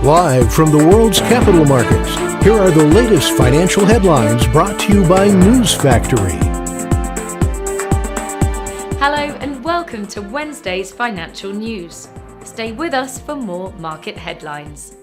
Live from the world's capital markets, here are the latest financial headlines brought to you by News Factory. Hello and welcome to Wednesday's financial news. Stay with us for more market headlines.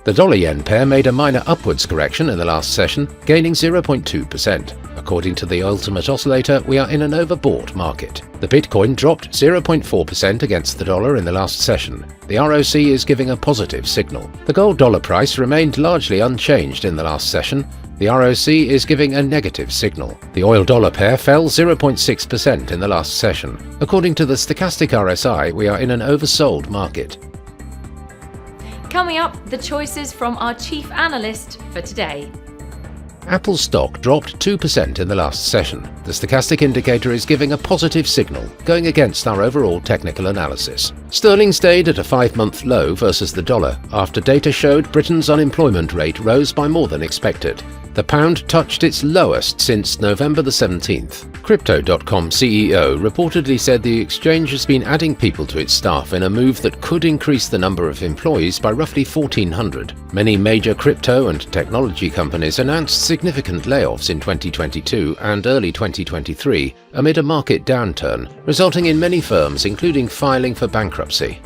The dollar-yen pair made a minor upwards correction in the last session, gaining 0.2%. According to the Ultimate Oscillator, we are in an overbought market. The Bitcoin dropped 0.4% against the dollar in the last session. The ROC is giving a positive signal. The gold dollar price remained largely unchanged in the last session. The ROC is giving a negative signal. The oil dollar pair fell 0.6% in the last session. According to the Stochastic RSI, we are in an oversold market. Coming up, the choices from our chief analyst for today. Apple stock dropped 2% in the last session. The stochastic indicator is giving a positive signal, going against our overall technical analysis. Sterling stayed at a 5-month low versus the dollar after data showed Britain's unemployment rate rose by more than expected. The pound touched its lowest since November the 17th. Crypto.com CEO reportedly said the exchange has been adding people to its staff in a move that could increase the number of employees by roughly 1,400. Many major crypto and technology companies announced significant layoffs in 2022 and early 2023 amid a market downturn, resulting in many firms including filing for bankruptcy.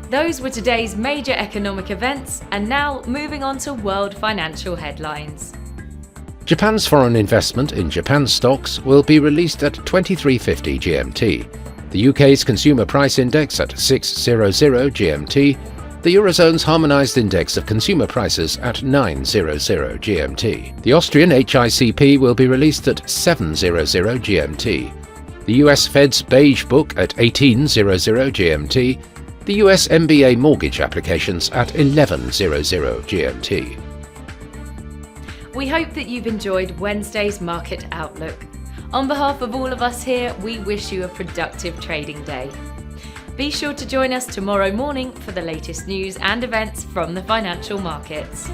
Those were today's major economic events, and now moving on to world financial headlines. Japan's foreign investment in Japan stocks will be released at 23:50 GMT. The UK's consumer price index at 6:00 GMT. The Eurozone's harmonised index of consumer prices at 9:00 GMT. The Austrian HICP will be released at 7:00 GMT. The US Fed's Beige Book at 18:00 GMT. The US MBA mortgage applications at 11:00 GMT. We hope that you've enjoyed Wednesday's market outlook. On behalf of all of us here, we wish you a productive trading day. Be sure to join us tomorrow morning for the latest news and events from the financial markets.